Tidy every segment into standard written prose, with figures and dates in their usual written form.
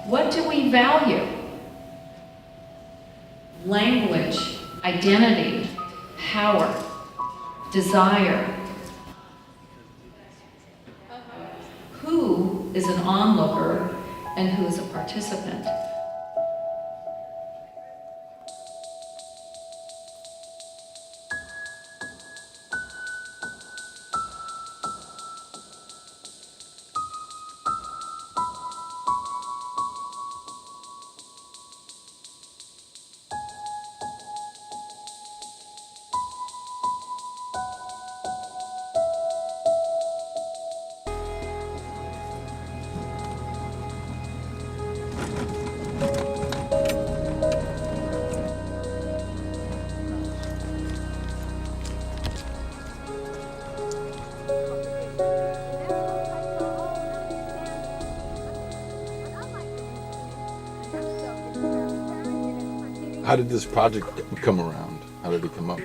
What do we value? Language, identity, power, desire. Who is an onlooker and who is a participant? How did this project come around? How did it come up?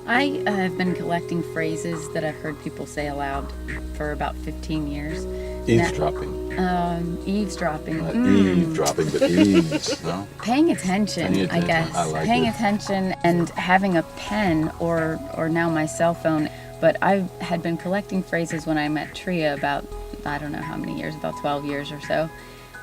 I have been collecting phrases that I've heard people say aloud for about 15 years. Eavesdropping. Eavesdropping. Not eavesdropping, but eaves, no? Paying attention, I guess. I like Paying it. attention and having a pen or now my cell phone. But I had been collecting phrases when I met Tria about, I don't know how many years, about 12 years or so.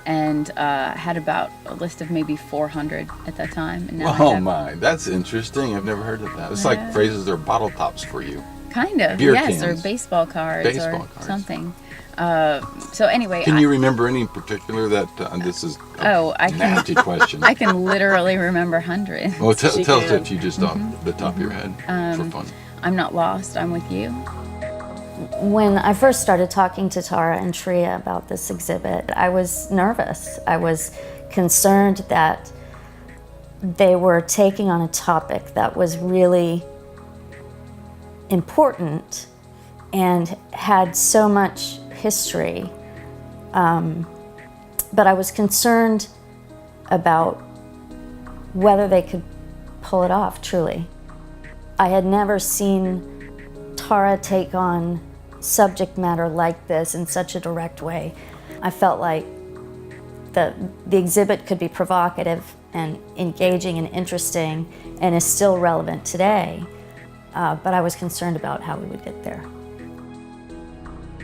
And had about a list of maybe 400 at that time. And now Oh my, that's interesting. I've never heard of that. It's like phrases or bottle tops for you. Kind of, Beer yes, cans. or baseball cards Baseball or cards. something. So anyway, Can you remember any in particular that, this is a I can. nasty question. I can literally remember hundreds. Well, tell us if you just off the top of your head for fun. I'm not lost, I'm with you. When I first started talking to Tara and Tria about this exhibit, I was nervous. I was concerned that they were taking on a topic that was really important and had so much history. But I was concerned about whether they could pull it off, truly. I had never seen Tara take on subject matter like this in such a direct way. I felt like the exhibit could be provocative and engaging and interesting and is still relevant today, but I was concerned about how we would get there.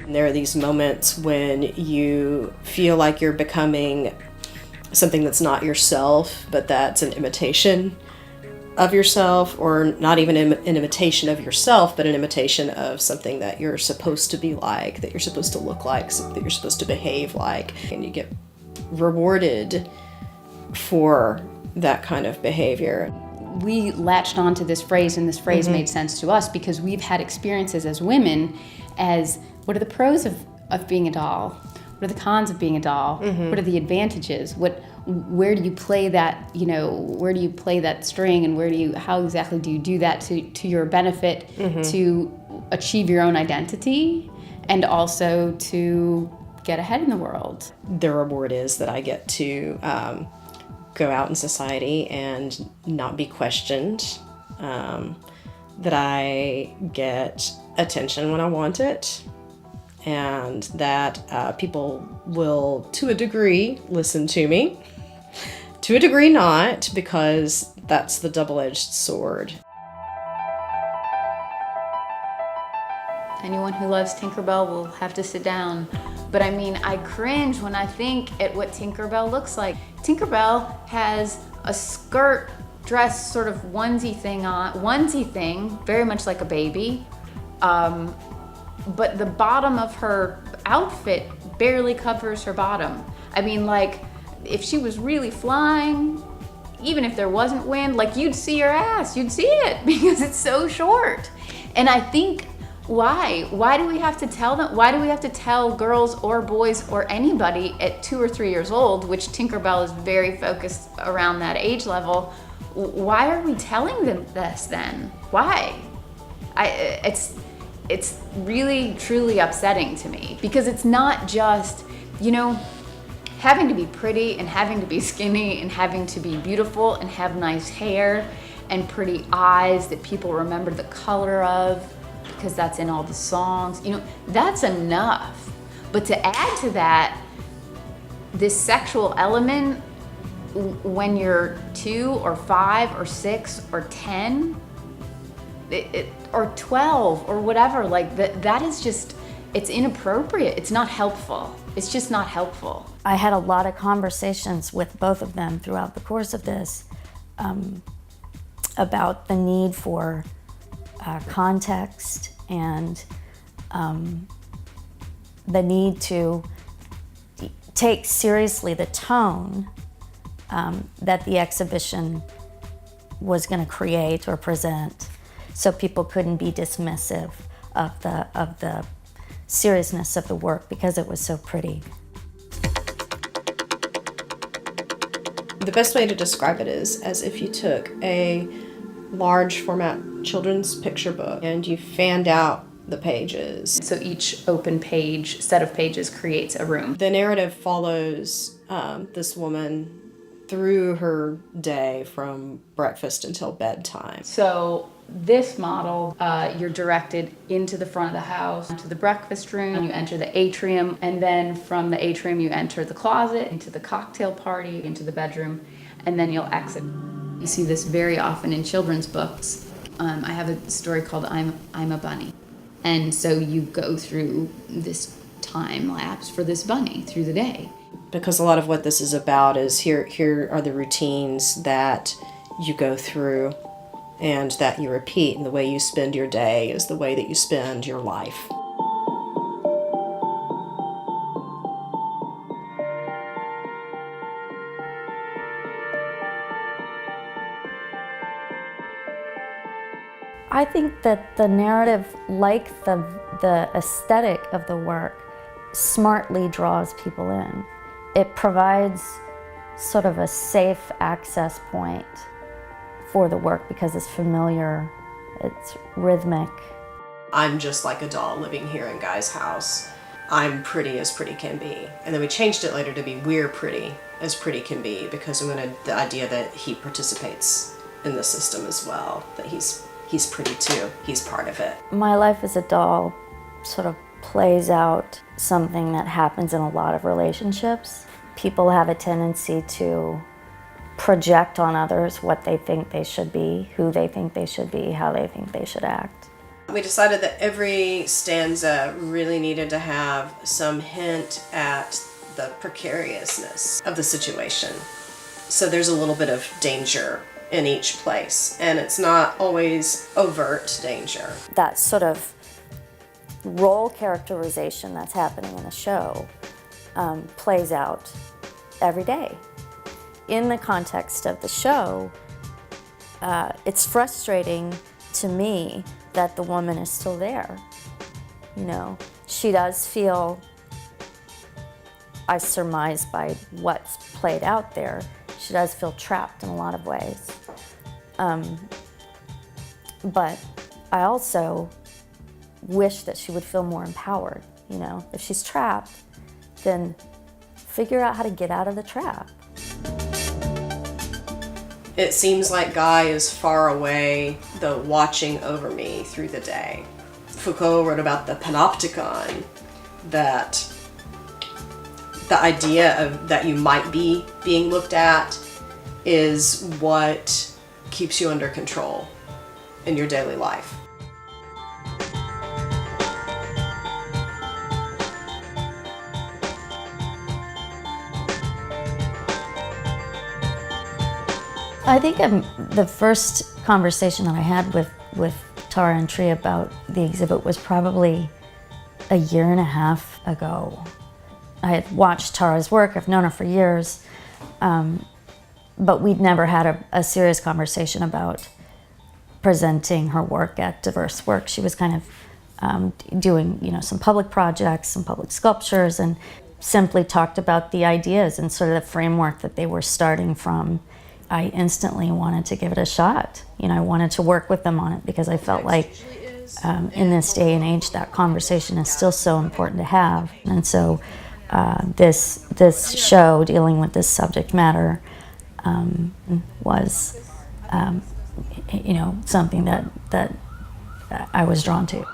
There are these moments when you feel like you're becoming something that's not yourself, but that's an imitation of yourself, or not even an imitation of yourself, but an imitation of something that you're supposed to be like, that you're supposed to look like, that you're supposed to behave like, and you get rewarded for that kind of behavior. We latched onto this phrase, and this phrase made sense to us because we've had experiences as women as what are the pros of being a doll? What are the cons of being a doll? What are the advantages? Where do you play that, where do you play that string, and how exactly do you do that to your benefit, to achieve your own identity and also to get ahead in the world? The reward is that I get to go out in society and not be questioned, that I get attention when I want it, and that people will, to a degree, listen to me. To a degree not, because that's the double-edged sword. Anyone who loves Tinkerbell will have to sit down. But I mean, I cringe when I think at what Tinkerbell looks like. Tinkerbell has a skirt dress sort of onesie thing, very much like a baby. But the bottom of her outfit barely covers her bottom. I mean, like, if she was really flying, even if there wasn't wind, like, you'd see her ass, you'd see it because it's so short. And I think, why do we have to tell them? Why do we have to tell girls or boys or anybody at 2 or 3 years old, which Tinkerbell is very focused around that age level, why are we telling them this then? Why? It's really, truly upsetting to me because it's not just, having to be pretty and having to be skinny and having to be beautiful and have nice hair and pretty eyes that people remember the color of because that's in all the songs. That's enough. But to add to that, this sexual element, when you're 2 or 5 or 6 or 10, or 12 or whatever, like that is just, it's inappropriate. It's not helpful. It's just not helpful. I had a lot of conversations with both of them throughout the course of this about the need for context and the need to take seriously the tone that the exhibition was going to create or present, so people couldn't be dismissive of the seriousness of the work because it was so pretty. The best way to describe it is as if you took a large format children's picture book and you fanned out the pages. So each open page, set of pages, creates a room. The narrative follows this woman through her day from breakfast until bedtime. So this model, you're directed into the front of the house, to the breakfast room, you enter the atrium, and then from the atrium you enter the closet, into the cocktail party, into the bedroom, and then you'll exit. You see this very often in children's books. I have a story called I'm a Bunny. And so you go through this time lapse for this bunny through the day. Because a lot of what this is about is here are the routines that you go through and that you repeat, and the way you spend your day is the way that you spend your life. I think that the narrative, like the aesthetic of the work, smartly draws people in. It provides sort of a safe access point for the work because it's familiar, it's rhythmic. I'm just like a doll living here in Guy's house. I'm pretty as pretty can be. And then we changed it later to be we're pretty as pretty can be, because we wanted the idea that he participates in the system as well, that he's pretty too, he's part of it. My Life as a Doll sort of plays out something that happens in a lot of relationships. People have a tendency to project on others what they think they should be, who they think they should be, how they think they should act. We decided that every stanza really needed to have some hint at the precariousness of the situation. So there's a little bit of danger in each place, and it's not always overt danger. That sort of role characterization that's happening in the show plays out every day. In the context of the show, it's frustrating to me that the woman is still there. You know, she does feel, I surmise by what's played out there, she does feel trapped in a lot of ways. But I also wish that she would feel more empowered. You know, if she's trapped, then figure out how to get out of the trap. It seems like Guy is far away, though watching over me through the day. Foucault wrote about the panopticon, that the idea of that you might be being looked at is what keeps you under control in your daily life. I think the first conversation that I had with Tara and Tree about the exhibit was probably a year and a half ago. I had watched Tara's work, I've known her for years, but we'd never had a serious conversation about presenting her work at Diverse Work. She was kind of doing, you know, some public projects, some public sculptures, and simply talked about the ideas and sort of the framework that they were starting from. I instantly wanted to give it a shot. You know, I wanted to work with them on it because I felt like in this day and age that conversation is still so important to have. And so this show dealing with this subject matter was, you know, something that I was drawn to.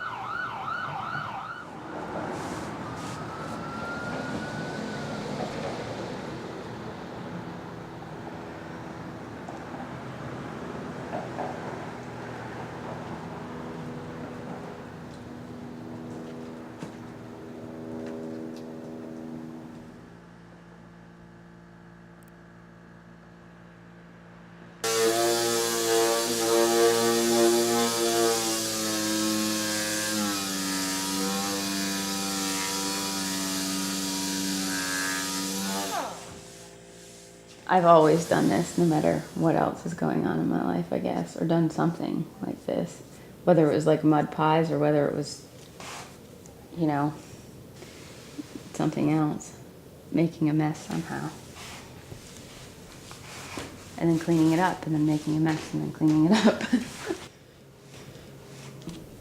I've always done this, no matter what else is going on in my life, I guess, or done something like this. Whether it was like mud pies or whether it was, you know, something else. Making a mess somehow. And then cleaning it up, and then making a mess, and then cleaning it up.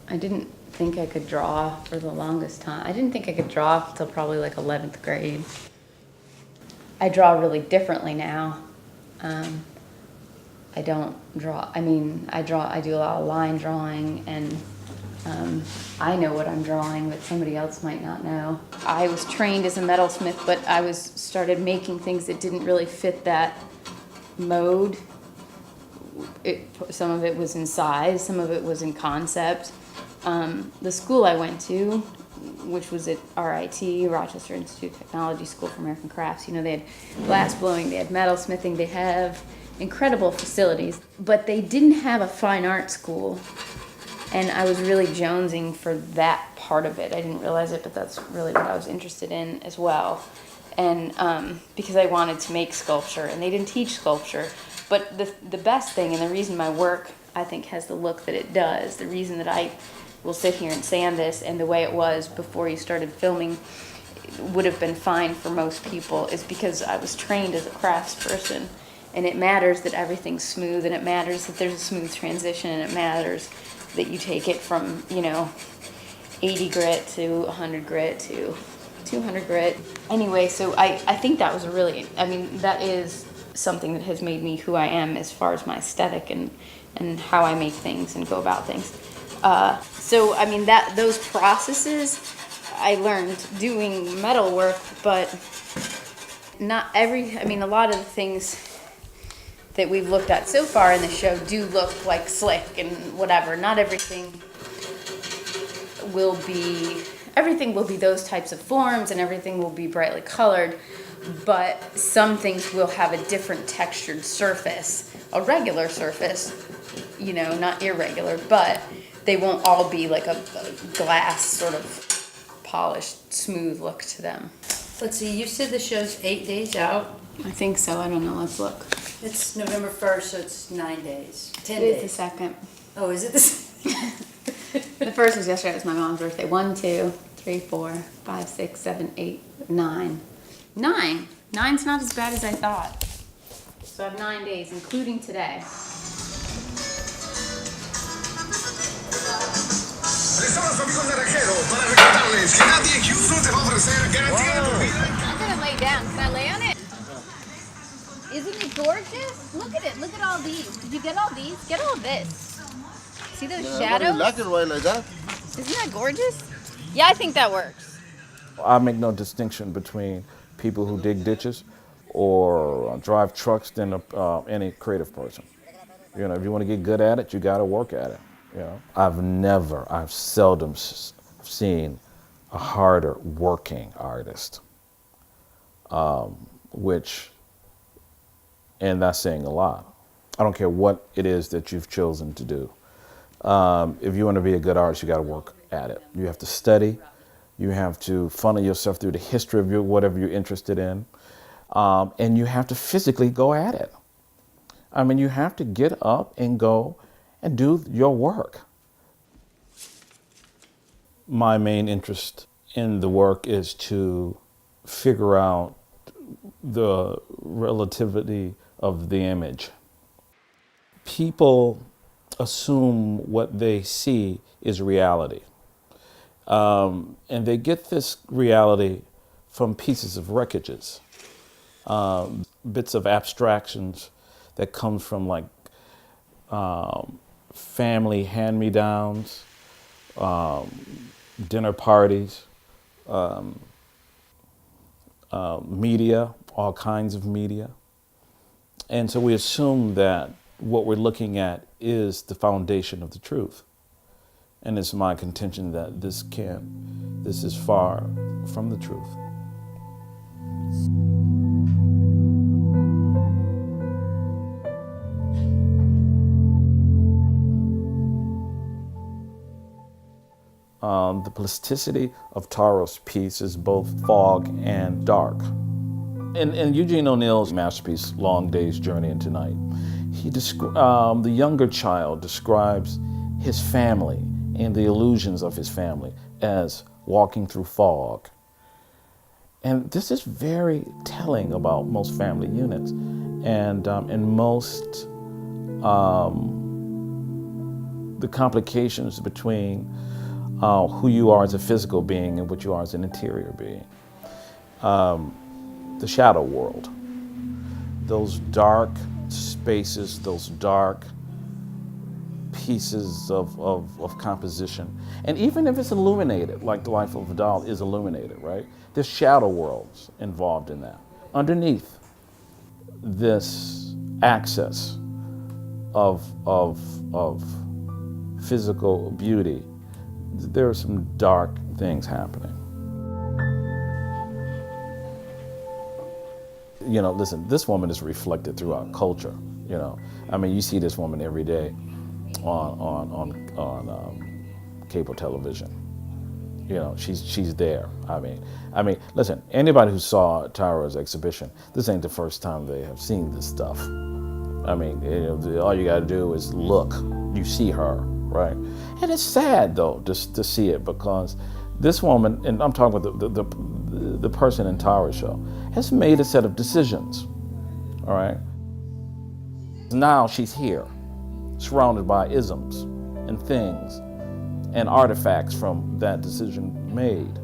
I didn't think I could draw for the longest time. I didn't think I could draw until probably like 11th grade. I draw really differently now. I don't draw, I mean, I do a lot of line drawing, and I know what I'm drawing, but somebody else might not know. I was trained as a metalsmith, but I started making things that didn't really fit that mode. Some of it was in size, some of it was in concept. The school I went to, which was at RIT, Rochester Institute of Technology School for American Crafts, you know, they had glass blowing, they had metalsmithing, they have incredible facilities, but they didn't have a fine art school. And I was really jonesing for that part of it. I didn't realize it, but that's really what I was interested in as well. And because I wanted to make sculpture, and they didn't teach sculpture. But the best thing, and the reason my work, I think, has the look that it does, the reason that I will sit here and sand this, and the way it was before you started filming would have been fine for most people, is because I was trained as a craftsperson. And it matters that everything's smooth, and it matters that there's a smooth transition, and it matters that you take it from, you know, 80 grit to 100 grit to 200 grit. Anyway, so I think that was that is something that has made me who I am as far as my aesthetic and how I make things and go about things. So, I mean, those processes I learned doing metal work, but a lot of the things that we've looked at so far in the show do look like slick and whatever. Not everything will be those types of forms, and everything will be brightly colored, but some things will have a different textured surface, a regular surface, you know, not irregular, but they won't all be like a glass sort of polished, smooth look to them. Let's see, you said the show's 8 days out. I think so, I don't know, let's look. It's November 1st, so it's 9 days. 10 It is days. the second. Oh, is it this? The first was yesterday, it was my mom's birthday. 1, 2, 3, 4, 5, 6, 7, 8, 9. 9? 9's not as bad as I thought. So I have 9 days, including today. I'm gonna lay down. Can I lay on it? Isn't it gorgeous? Look at it. Look at all these. Did you get all these? Get all this. See those shadows? Black and white like that. Isn't that gorgeous? Yeah, I think that works. I make no distinction between people who dig ditches or drive trucks than any creative person. You know, if you want to get good at it, you got to work at it. You know, I've seldom seen a harder working artist, and that's saying a lot. I don't care what it is that you've chosen to do. If you want to be a good artist, you got to work at it. You have to study. You have to funnel yourself through the history of whatever you're interested in. And you have to physically go at it. I mean, you have to get up and go and do your work. My main interest in the work is to figure out the relativity of the image. People assume what they see is reality. And they get this reality from pieces of wreckages, bits of abstractions that come from like family hand-me-downs, dinner parties, media, all kinds of media. And so we assume that what we're looking at is the foundation of the truth. And it's my contention that this is far from the truth. The plasticity of Taro's piece is both fog and dark. In Eugene O'Neill's masterpiece, Long Day's Journey into Night, the younger child describes his family and the illusions of his family as walking through fog. And this is very telling about most family units and most the complications between who you are as a physical being and what you are as an interior being. The shadow world, those dark spaces, those dark pieces of composition. And even if it's illuminated, like The Life of a Doll is illuminated, right? There's shadow worlds involved in that. Underneath this access of physical beauty, there are some dark things happening. You know, listen, this woman is reflected throughout culture, you know. I mean, you see this woman every day on cable television. You know, she's there. I mean, listen, anybody who saw Tara's exhibition, this ain't the first time they have seen this stuff. I mean, you know, all you gotta do is look, you see her, right? And it's sad though, just to see it, because this woman, and I'm talking about the person in Tara's show, has made a set of decisions, all right? Now she's here, surrounded by isms and things and artifacts from that decision made.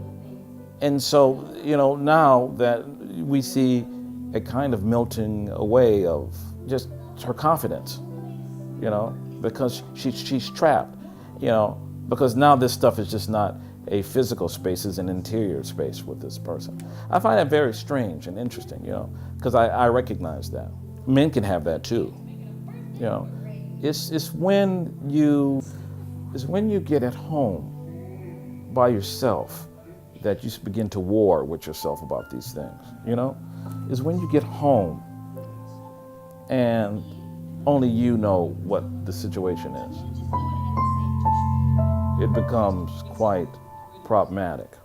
And so, you know, now that we see a kind of melting away of just her confidence, you know, because she's trapped, you know, because now this stuff is just not a physical space, it's an interior space with this person. I find that very strange and interesting, you know, because I recognize that. Men can have that too, you know. It's when you get at home by yourself that you begin to war with yourself about these things, you know? It's when you get home and only you know what the situation is. It becomes quite problematic.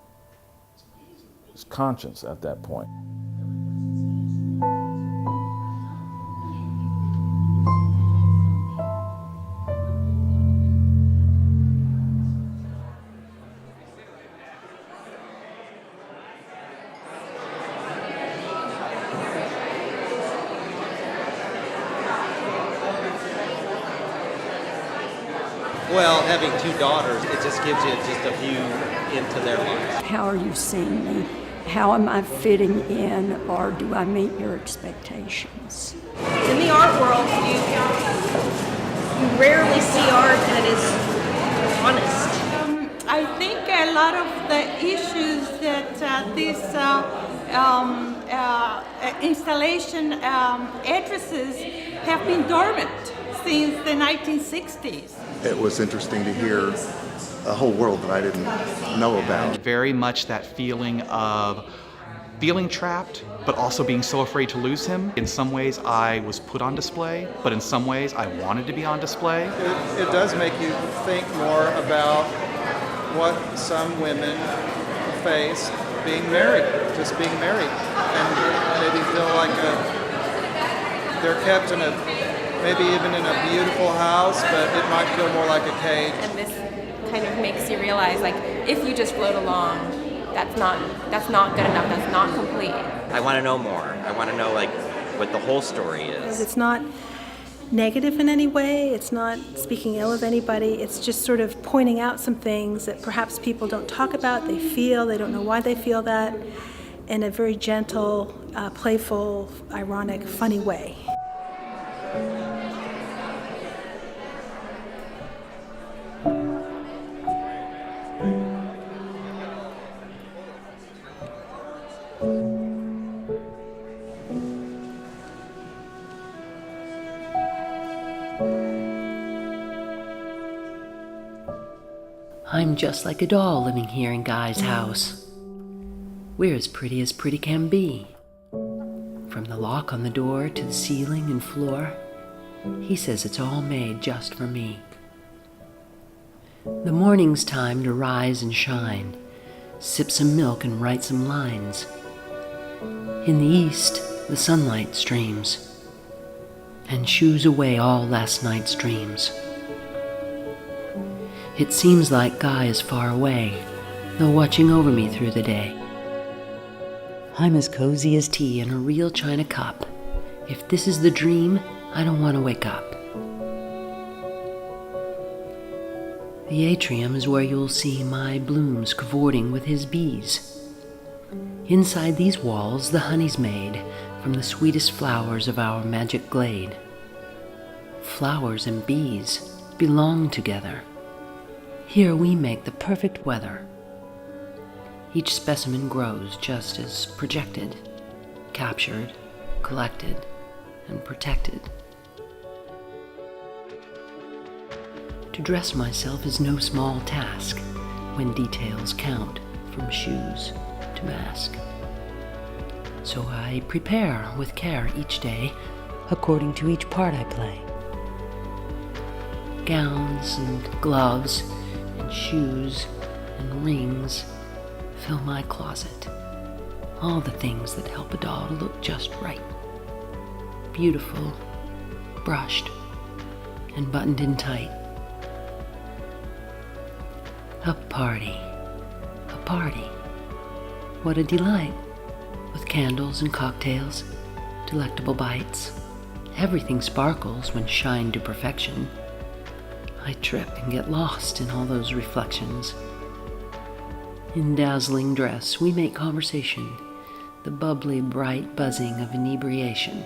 It's conscience at that point. Well, having two daughters, it just gives you just a view into their lives. How are you seeing me? How am I fitting in, or do I meet your expectations? In the art world, you rarely see art that is honest. I think a lot of the issues that this installation addresses have been dormant since the 1960s. It was interesting to hear a whole world that I didn't know about. Very much that feeling of feeling trapped, but also being so afraid to lose him. In some ways I was put on display, but in some ways I wanted to be on display. It does make you think more about what some women face being married, just being married, and maybe feel like they're kept in maybe even in a beautiful house, but it might feel more like a cage. And this kind of makes you realize, like, if you just float along, that's not good enough, that's not complete. I want to know more. I want to know, like, what the whole story is. It's not negative in any way, it's not speaking ill of anybody, it's just sort of pointing out some things that perhaps people don't talk about, they feel, they don't know why they feel that, in a very gentle, playful, ironic, funny way. I'm just like a doll living here in Guy's house. We're as pretty can be. From the lock on the door to the ceiling and floor, he says it's all made just for me. The morning's time to rise and shine, sip some milk and write some lines. In the east, the sunlight streams and shoos away all last night's dreams. It seems like Guy is far away, though watching over me through the day. I'm as cozy as tea in a real china cup. If this is the dream, I don't want to wake up. The atrium is where you'll see my blooms cavorting with his bees. Inside these walls, the honey's made from the sweetest flowers of our magic glade. Flowers and bees belong together. Here we make the perfect weather. Each specimen grows just as projected, captured, collected, and protected. To dress myself is no small task when details count from shoes to mask. So I prepare with care each day according to each part I play. Gowns and gloves and shoes and rings fill my closet. All the things that help a doll to look just right. Beautiful, brushed, and buttoned in tight. A party. What a delight. With candles and cocktails, delectable bites. Everything sparkles when shined to perfection. I trip and get lost in all those reflections. In dazzling dress, we make conversation, the bubbly, bright buzzing of inebriation.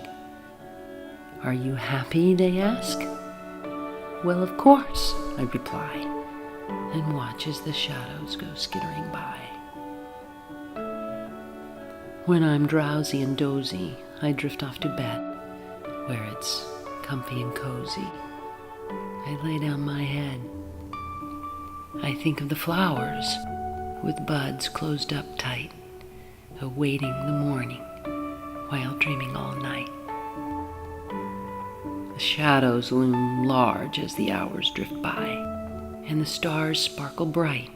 Are you happy, they ask? Well, of course, I reply, and watch as the shadows go skittering by. When I'm drowsy and dozy, I drift off to bed, where it's comfy and cozy. I lay down my head. I think of the flowers, with buds closed up tight, awaiting the morning while dreaming all night. The shadows loom large as the hours drift by, and the stars sparkle bright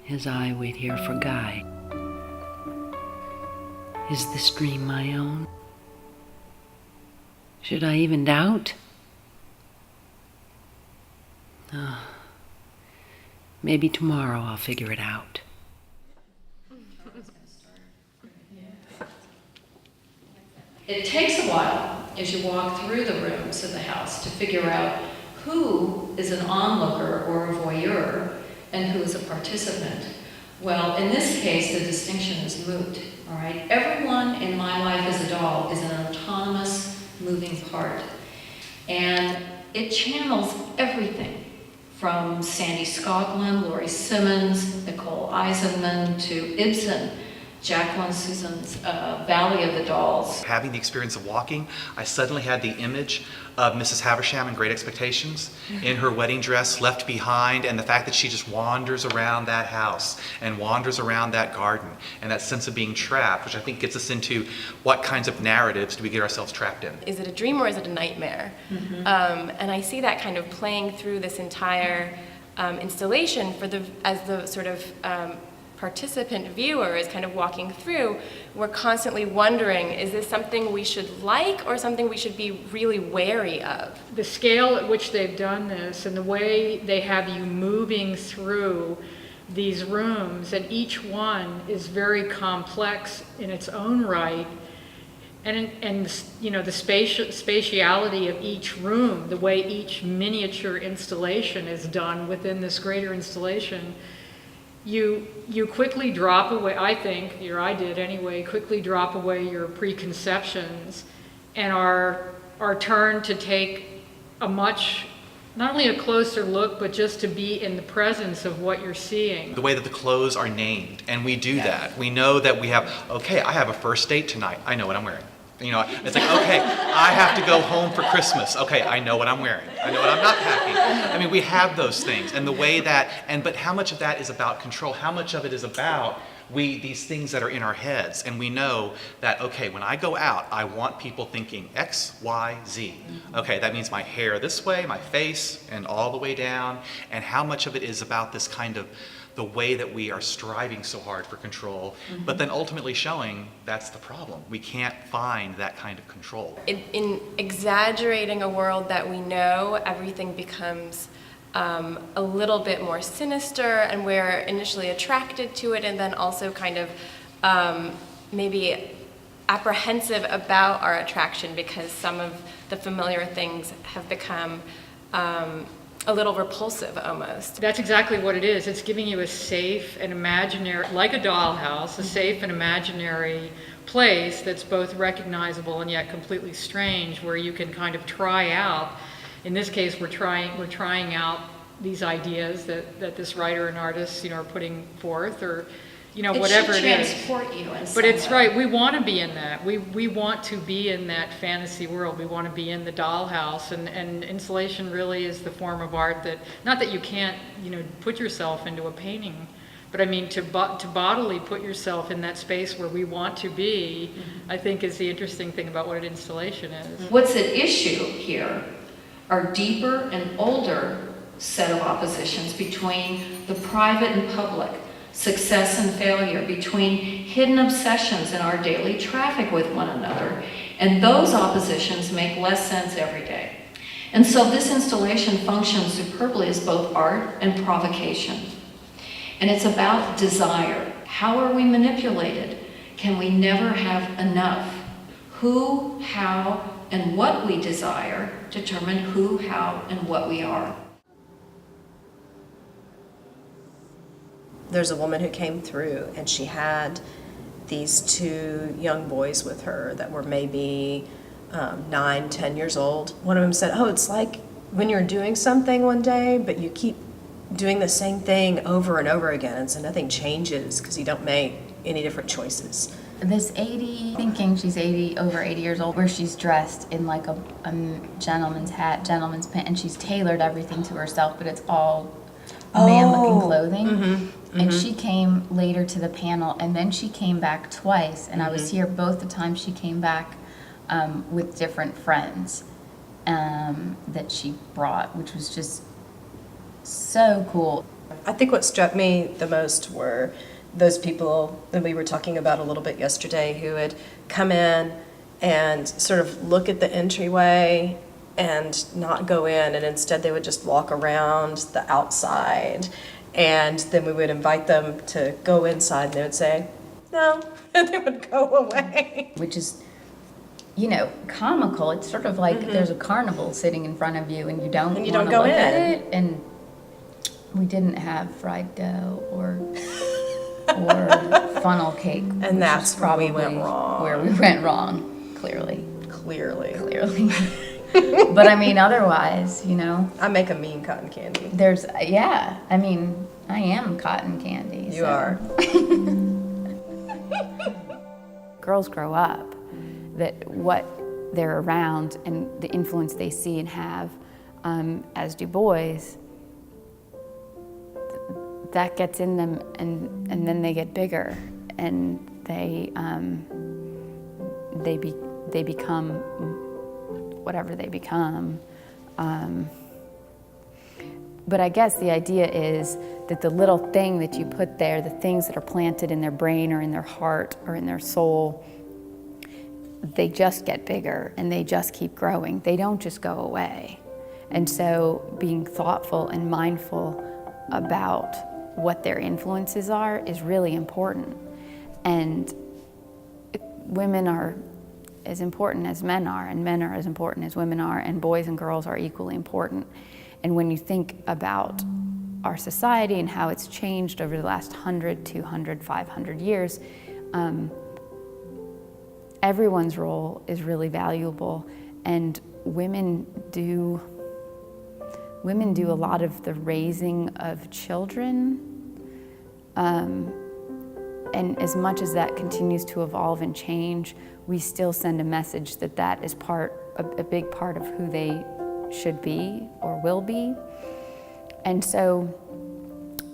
as I wait here for Guy. Is this dream my own? Should I even doubt? Maybe tomorrow I'll figure it out. It takes a while as you walk through the rooms of the house to figure out who is an onlooker or a voyeur and who is a participant. Well, in this case, the distinction is moot, all right? Everyone in My Life as a Doll is an autonomous moving part. And it channels everything from Sandy Scoggin, Laurie Simmons, Nicole Eisenman, to Ibsen, Jacqueline Susan's Valley of the Dolls. Having the experience of walking, I suddenly had the image of Mrs. Havisham in Great Expectations, in her wedding dress, left behind, and the fact that she just wanders around that house and wanders around that garden, and that sense of being trapped, which I think gets us into what kinds of narratives do we get ourselves trapped in. Is it a dream or is it a nightmare? And I see that kind of playing through this entire installation as the sort of participant viewer is kind of walking through. We're constantly wondering, is this something we should like or something we should be really wary of? The scale at which they've done this and the way they have you moving through these rooms, and each one is very complex in its own right, and you know, the spatiality of each room, the way each miniature installation is done within this greater installation, you quickly drop away, I think, or I did anyway, quickly drop away your preconceptions and are turned to take a much, not only a closer look, but just to be in the presence of what you're seeing. The way that the clothes are named, and we do that. We know that we have, okay, I have a first date tonight. I know what I'm wearing. You know, it's like, okay, I have to go home for Christmas. Okay, I know what I'm wearing. I know what I'm not packing. I mean, we have those things, and the way that, but how much of that is about control? How much of it is about these things that are in our heads? And we know that, okay, when I go out, I want people thinking X, Y, Z. Okay, that means my hair this way, my face, and all the way down, and how much of it is about this kind of the way that we are striving so hard for control, but then ultimately showing that's the problem. We can't find that kind of control. In exaggerating a world that we know, everything becomes a little bit more sinister, and we're initially attracted to it, and then also kind of maybe apprehensive about our attraction because some of the familiar things have become a little repulsive almost. That's exactly what it is. It's giving you a safe and imaginary, like a dollhouse, a safe and imaginary place that's both recognizable and yet completely strange, where you can kind of try out. In this case, we're trying out these ideas that this writer and artist, are putting forth, or whatever it is. It should transport you in some But it's way. right, we want to be in that. We want to be in that fantasy world. We want to be in the dollhouse, and installation really is the form of art that, not that you can't, put yourself into a painting, but I mean to bodily put yourself in that space where we want to be, I think is the interesting thing about what an installation is. What's at issue here are deeper and older set of oppositions between the private and public, success and failure, between hidden obsessions in our daily traffic with one another. And those oppositions make less sense every day. And so this installation functions superbly as both art and provocation. And it's about desire. How are we manipulated? Can we never have enough? Who, how, and what we desire determine who, how, and what we are. There's a woman who came through and she had these two young boys with her that were maybe 9, 10 years old. One of them said, "Oh, it's like when you're doing something one day, but you keep doing the same thing over and over again, and so nothing changes because you don't make any different choices." This 80, thinking she's 80, over 80 years old, where she's dressed in like a gentleman's hat, gentleman's pant, and she's tailored everything to herself, but it's all man-looking clothing. And she came later to the panel, and then she came back twice, and I was here both the times she came back with different friends that she brought, which was just so cool. I think what struck me the most were those people that we were talking about a little bit yesterday who had come in and sort of look at the entryway and not go in, and instead they would just walk around the outside, and then we would invite them to go inside and they would say, "No," and they would go away. Which is, comical. It's sort of like there's a carnival sitting in front of you and you don't want to go look at in. it. And we didn't have fried dough or funnel cake. And that's probably where we went wrong, clearly. Clearly. But I mean, otherwise, I make a mean cotton candy. I am cotton candy. You are. Girls grow up, that what they're around and the influence they see and have, as do boys, that gets in them, and then they get bigger, and they become whatever they become. But I guess the idea is that the little thing that you put there, the things that are planted in their brain or in their heart or in their soul, they just get bigger and they just keep growing. They don't just go away. And so being thoughtful and mindful about what their influences are is really important. And women are as important as men are, and men are as important as women are, and boys and girls are equally important. And when you think about our society and how it's changed over the last 100, 200, 500 years, everyone's role is really valuable, and women do a lot of the raising of children. And as much as that continues to evolve and change, we still send a message that is a big part of who they should be or will be. And so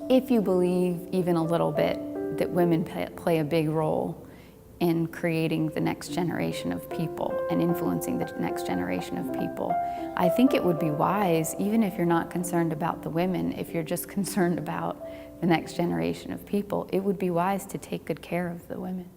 if you believe even a little bit that women play a big role in creating the next generation of people and influencing the next generation of people. I think it would be wise, even if you're not concerned about the women, if you're just concerned about the next generation of people, it would be wise to take good care of the women.